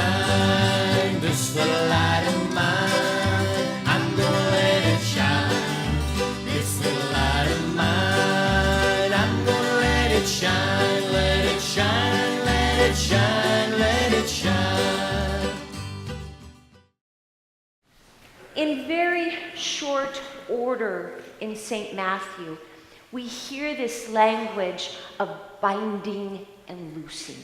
shine, this little light of mine. I'm gonna let it shine, this little light of mine. I'm gonna let it shine, let it shine, let it shine, let it shine. In very short order in St. Matthew, we hear this language of binding and loosing.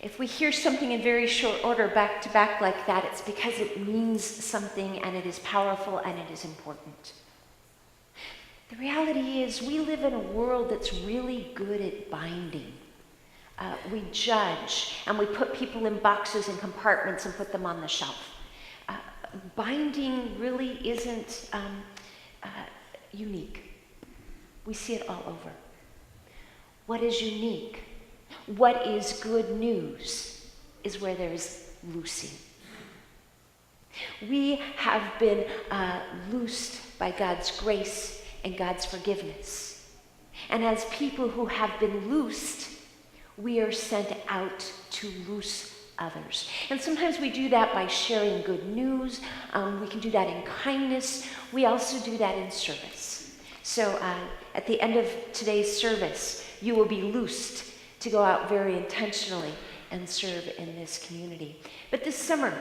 If we hear something in very short order back to back like that, it's because it means something and it is powerful and it is important. The reality is we live in a world that's really good at binding. We judge and we put people in boxes and compartments and put them on the shelf. Binding really isn't unique. We see it all over. What is unique? What is good news is where there is loosing. We have been loosed by God's grace and God's forgiveness. And as people who have been loosed, we are sent out to loose others. And sometimes we do that by sharing good news. We can do that in kindness. We also do that in service. So at the end of today's service, you will be loosed to go out very intentionally and serve in this community. But this summer,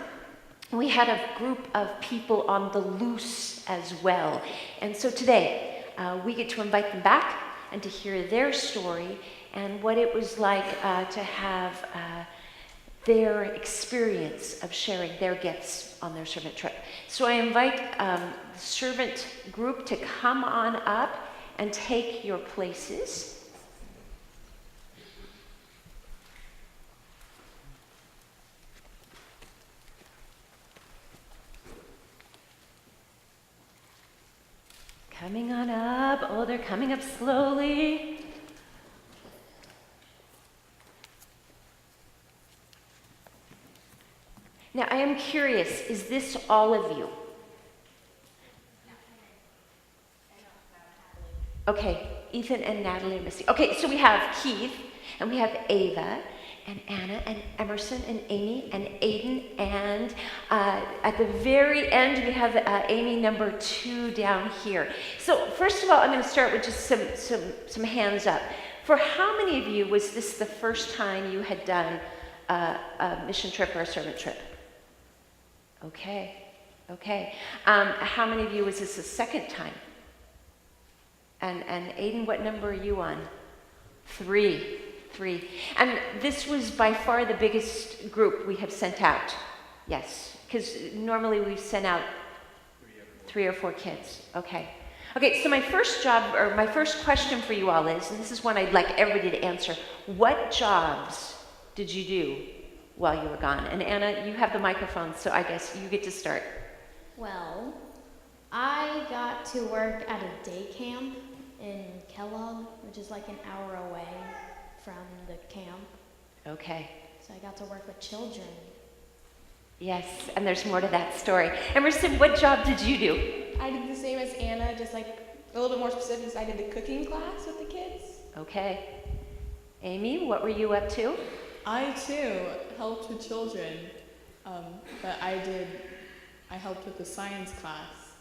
we had a group of people on the loose as well. And so today, we get to invite them back and to hear their story and what it was like to have their experience of sharing their gifts on their servant trip. So I invite the servant group to come on up and take your places. Coming on up. Oh, they're coming up slowly. Now, I am curious, is this all of you? Okay, Ethan and Natalie are missing. Okay, so we have Keith, and we have Ava, and Anna, and Emerson, and Amy, and Aiden, and at the very end, we have Amy number 2 down here. So first of all, I'm going to start with just some hands up. For how many of you was this the first time you had done a mission trip or a servant trip? Okay. How many of you was this the second time? And Aiden, what number are you on? 3. And this was by far the biggest group we have sent out. Yes, because normally we've sent out 3 or 4 kids. Okay, so my first job, or my first question for you all is, and this is one I'd like everybody to answer, what jobs did you do while you were gone? And Anna, you have the microphone, so I guess you get to start. Well, I got to work at a day camp in Kellogg, which is like an hour away from the camp. Okay. So I got to work with children. Yes, and there's more to that story. Emerson, what job did you do? I did the same as Anna, just like a little bit more specific. I did the cooking class with the kids. Okay. Amy, what were you up to? I too helped with children, but I helped with the science class.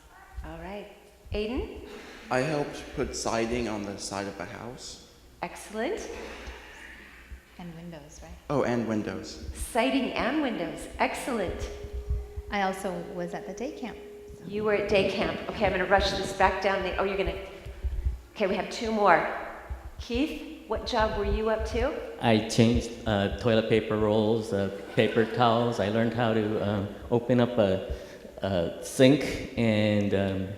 All right. Aiden? I helped put siding on the side of a house. Excellent. And windows, right? Oh, and windows. Siding and windows. Excellent. I also was at the day camp. So. You were at day camp. Okay, I'm going to rush this back down the... Oh, you're going to... Okay, we have 2 more. Keith, what job were you up to? I changed toilet paper rolls, paper towels. I learned how to open up a sink and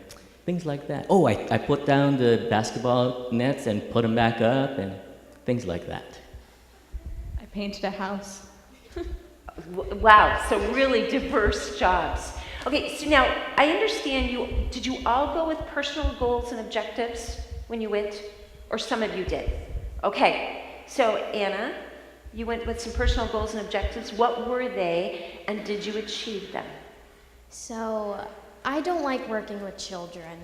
things like that. Oh, I put down the basketball nets and put them back up and things like that. I painted a house. Wow, so really diverse jobs. Okay, so now I understand did you all go with personal goals and objectives when you went? Or some of you did? Okay, so Anna, you went with some personal goals and objectives. What were they, and did you achieve them? So I don't like working with children.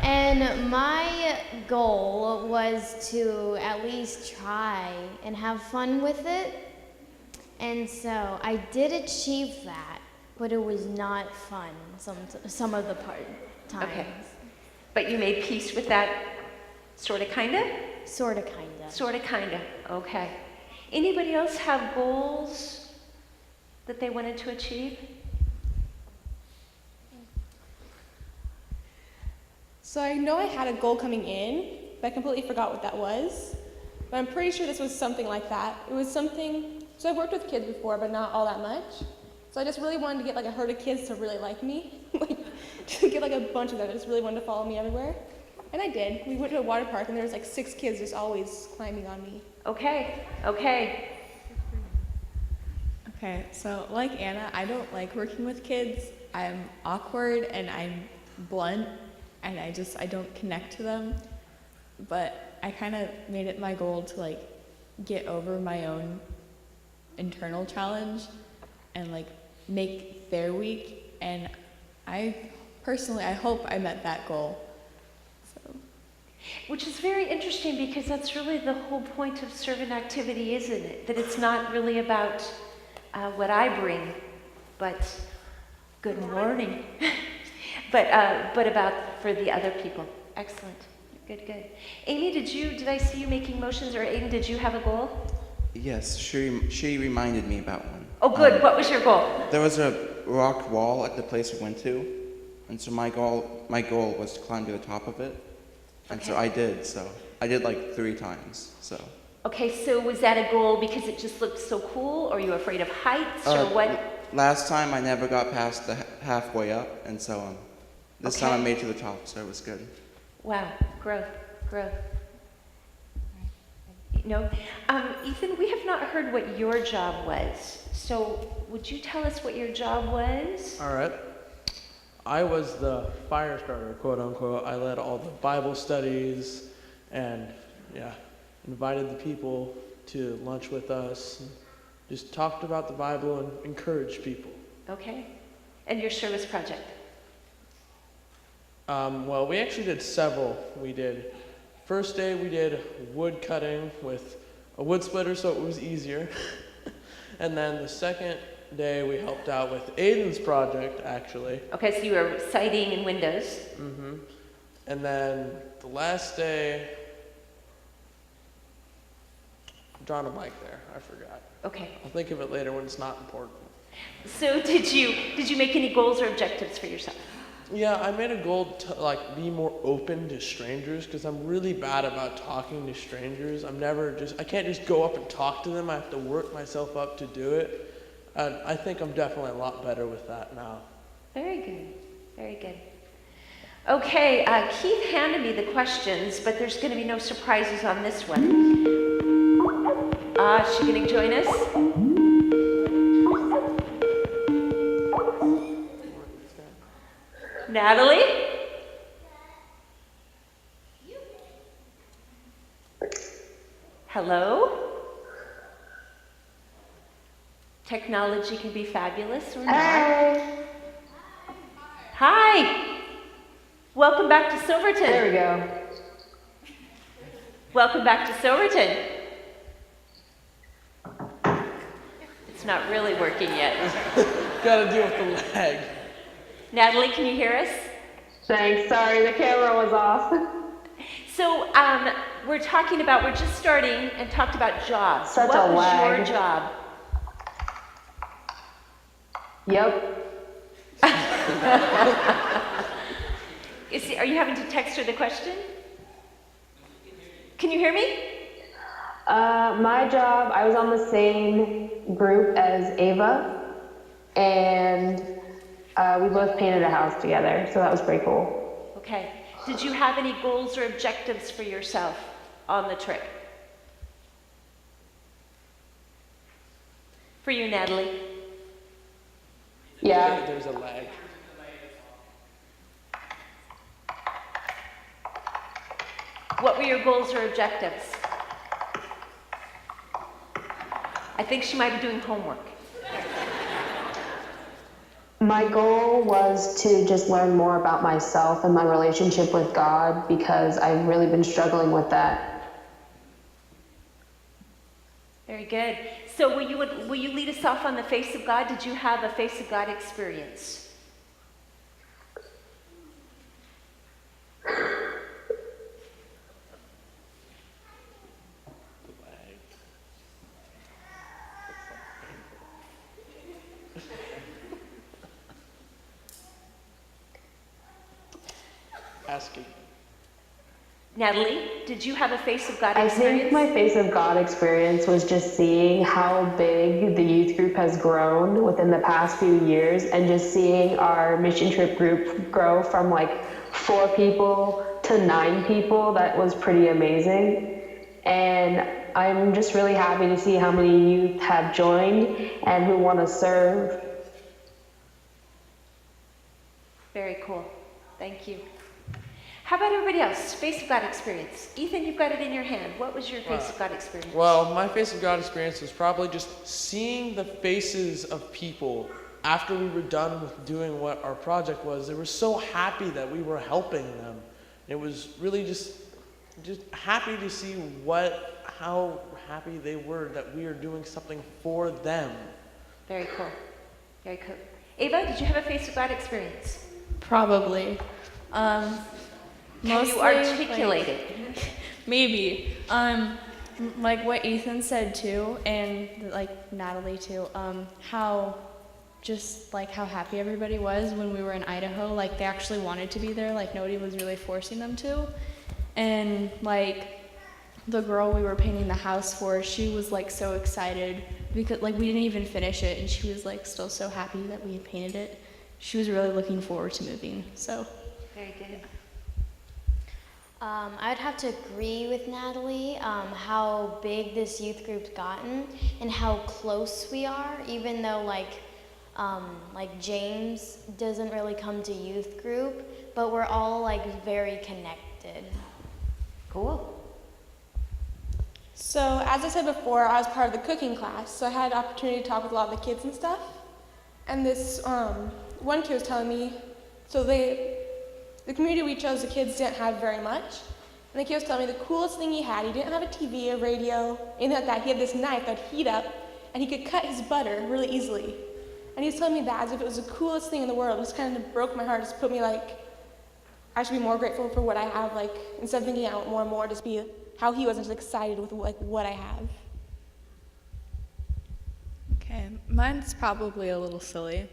And my goal was to at least try and have fun with it. And so I did achieve that, but it was not fun some of the times. Okay. But you made peace with that, sort of, kind of? Sort of, kind of. Sort of, kind of. Okay. Anybody else have goals that they wanted to achieve? So I know I had a goal coming in, but I completely forgot what that was. But I'm pretty sure this was something like that. It was something, so I've worked with kids before, but not all that much. So I just really wanted to get like a herd of kids to really like me. Like, to get like a bunch of them that just really wanted to follow me everywhere. And I did. We went to a water park and there was like 6 kids just always climbing on me. Okay. Okay, so like Anna, I don't like working with kids. I'm awkward and I'm blunt, and I don't connect to them. But I kind of made it my goal to like get over my own internal challenge and like make their week, and I hope I met that goal. So. Which is very interesting, because that's really the whole point of servant activity, isn't it? That it's not really about what I bring, but good morning, but about for the other people. Excellent. Good. Amy, did I see you making motions, or Aiden, did you have a goal? Yes, she reminded me about one. Oh, good. What was your goal? There was a rock wall at the place we went to, and so my goal was to climb to the top of it, and so I did. So I did like 3 times. So. Okay, so was that a goal because it just looked so cool, or you were afraid of heights, or what? Last time I never got past the halfway up, and so this time I made it to the top, so it was good. Wow, growth. No, Ethan, we have not heard what your job was. So would you tell us what your job was? All right. I was the fire starter, quote unquote. I led all the Bible studies and, invited the people to lunch with us. And just talked about the Bible and encouraged people. Okay. And your service project? Well, we actually did several. First day we did wood cutting with a wood splitter, so it was easier. And then the second day we helped out with Aiden's project, actually. Okay, so you were siding and windows. Mm-hmm. And then the last day, I'm drawing a blank there. I forgot. Okay. I'll think of it later when it's not important. So did you make any goals or objectives for yourself? Yeah, I made a goal to be more open to strangers, because I'm really bad about talking to strangers. I can't just go up and talk to them. I have to work myself up to do it. And I think I'm definitely a lot better with that now. Very good. Okay, Keith handed me the questions, but there's going to be no surprises on this one. Is she going to join us? Natalie? Hello? Technology can be fabulous or not. Hi. Welcome back to Silverton. There we go. Welcome back to Silverton. It's not really working yet. Gotta deal with the lag. Natalie, can you hear us? Thanks. Sorry, the camera was off. So we're just starting and talked about jobs. Such what a was lag. your job? Yep. Are you having to text her the question? Can you hear me? My job, I was on the same group as Ava, and we both painted a house together, so that was pretty cool. Okay. Did you have any goals or objectives for yourself on the trip? For you, Natalie? Yeah. There's a lag. What were your goals or objectives? I think she might be doing homework. My goal was to just learn more about myself and my relationship with God because I've really been struggling with that. Very good. So will you lead us off on the face of God? Did you have a face of God experience? Asking. Natalie, did you have a face of God I experience? think my face of God experience was just seeing how big the youth group has grown within the past few years, and just seeing our mission trip group grow from like 4 people to 9 people. That was pretty amazing. And I'm just really happy to see how many youth have joined and who want to serve. Very cool. Thank you. How about everybody else? Face of God experience. Ethan, you've got it in your hand. What was your face of God experience? Well, my face of God experience was probably just seeing the faces of people after we were done with doing what our project was. They were so happy that we were helping them. It was really just happy to see how happy they were that we are doing something for them. Very cool. Very cool. Ava, did you have a face of God experience? Probably. Can you articulate it? Maybe. Like what Ethan said too, and like Natalie too, how happy everybody was when we were in Idaho. Like they actually wanted to be there, like nobody was really forcing them to. And like the girl we were painting the house for, she was like so excited because like we didn't even finish it, and she was like still so happy that we had painted it. She was really looking forward to moving, so. Very good. I would have to agree with Natalie, how big this youth group's gotten and how close we are, even though like James doesn't really come to youth group, but we're all like very connected. Cool. So as I said before, I was part of the cooking class, so I had an opportunity to talk with a lot of the kids and stuff. And this one kid was telling me, so the community we chose, the kids didn't have very much. And the kid was telling me the coolest thing he had, he didn't have a TV, a radio, anything like that. He had this knife that would heat up, and he could cut his butter really easily. And he was telling me that as if it was the coolest thing in the world. It just kind of broke my heart, just put me like, I should be more grateful for what I have, like, instead of thinking I want more and more, just be how he was and just excited with like what I have. Okay, mine's probably a little silly,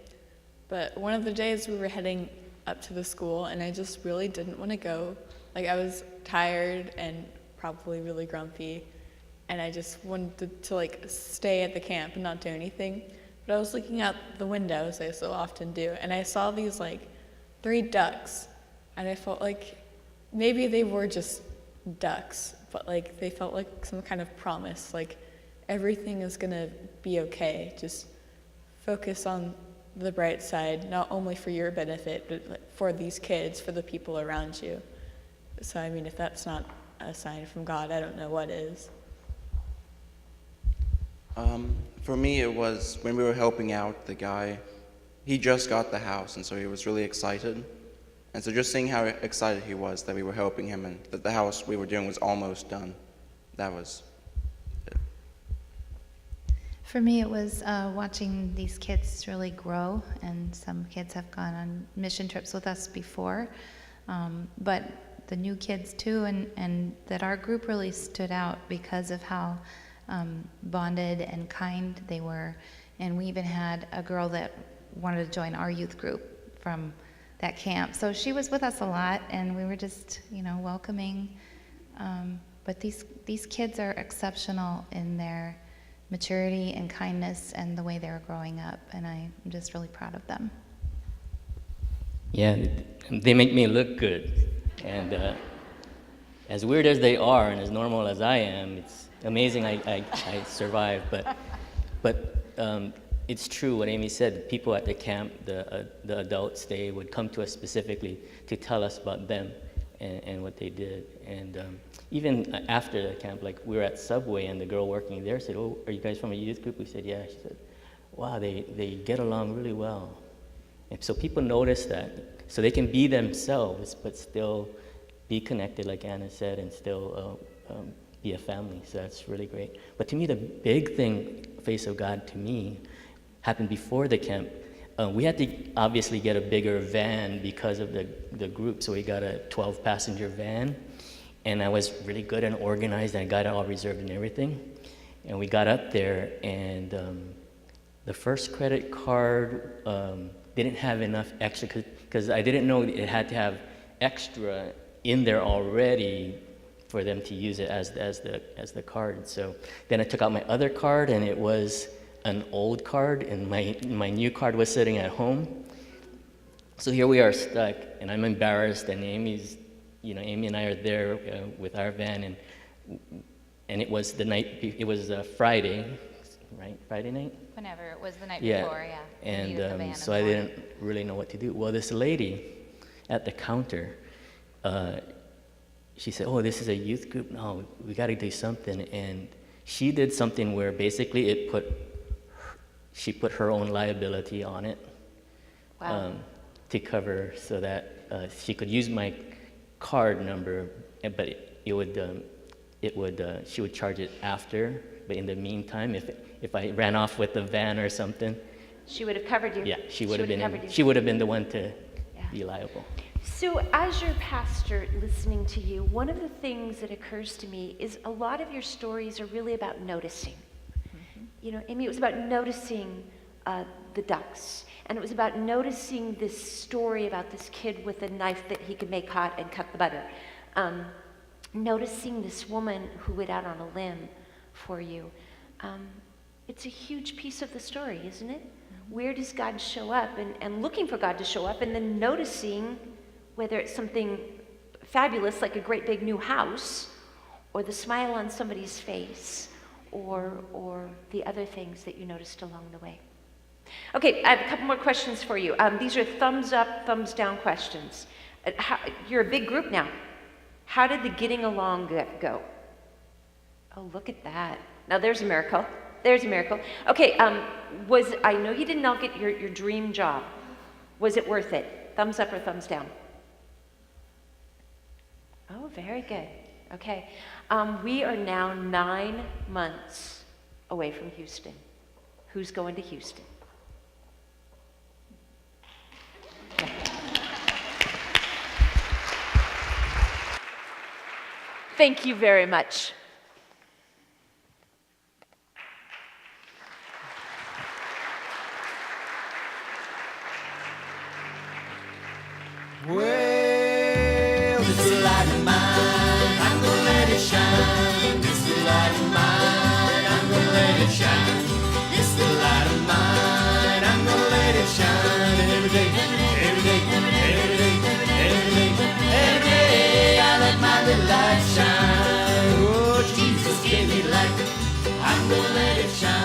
but one of the days we were heading up to the school, and I just really didn't want to go. Like I was tired and probably really grumpy, and I just wanted to like stay at the camp and not do anything. But I was looking out the window, as I so often do, and I saw these like 3 ducks, and I felt like maybe they were just ducks, but like they felt like some kind of promise, like everything is gonna be okay. Just focus on the bright side, not only for your benefit, but for these kids, for the people around you. So, I mean, if that's not a sign from God, I don't know what is. For me, it was when we were helping out the guy. He just got the house, and so he was really excited. And so just seeing how excited he was that we were helping him and that the house we were doing was almost done, that was it. For me, it was watching these kids really grow, and some kids have gone on mission trips with us before, but the new kids too, and that our group really stood out because of how bonded and kind they were. And we even had a girl that wanted to join our youth group from that camp. So she was with us a lot, and we were just, welcoming. But these kids are exceptional in their maturity and kindness and the way they're growing up, and I'm just really proud of them. Yeah, they make me look good. And as weird as they are and as normal as I am, it's amazing I survived. But it's true what Amy said. People at the camp, the adults, they would come to us specifically to tell us about them and what they did. And even after the camp, like we were at Subway, and the girl working there said, "Oh, are you guys from a youth group?" We said, "Yeah." She said, "Wow, they get along really well." And so people notice that, so they can be themselves, but still be connected, like Anna said, and still be a family. So that's really great. But to me, the big thing, Face of God, to me, happened before the camp. We had to obviously get a bigger van because of the group, so we got a 12-passenger van, and I was really good and organized, and I got it all reserved and everything. And we got up there, and the first credit card didn't have enough extra, because I didn't know it had to have extra in there already for them to use it as the card. So then I took out my other card, and it was an old card, and my new card was sitting at home. So here we are stuck, and I'm embarrassed, and Amy and I are there with our van, and it was the night, it was Friday, right? Friday night? Whenever, it was the night before, yeah. And so I didn't really know what to do. Well, this lady at the counter, she said, "Oh, this is a youth group. No, we got to do something." And she did something where basically she put her own liability on it. Wow. To cover, so that she could use my card number, but she would charge it after. But in the meantime, if I ran off with the van or something, she would have covered you. Yeah, she would have been the one to be liable. So as your pastor listening to you, one of the things that occurs to me is a lot of your stories are really about noticing. You know, Amy, it was about noticing the ducks. And it was about noticing this story about this kid with a knife that he could make hot and cut the butter. Noticing this woman who went out on a limb for you. It's a huge piece of the story, isn't it? Where does God show up? And looking for God to show up, and then noticing whether it's something fabulous like a great big new house, or the smile on somebody's face, or the other things that you noticed along the way. Okay, I have a couple more questions for you. These are thumbs up, thumbs down questions. You're a big group now. How did the getting along go? Oh, look at that. Now there's a miracle. There's a miracle. Okay, I know you didn't all get your dream job. Was it worth it? Thumbs up or thumbs down? Oh, very good. Okay. We are now 9 months away from Houston. Who's going to Houston? Thank you very much. Well, this light of mine, I'm gonna let it shine. This light of mine, I'm gonna let it shine. This light of mine, I'm gonna let it shine. And every day, every day, every day, every day, every day, I let my little light shine. Oh, Jesus gave me light, I'm gonna let it shine.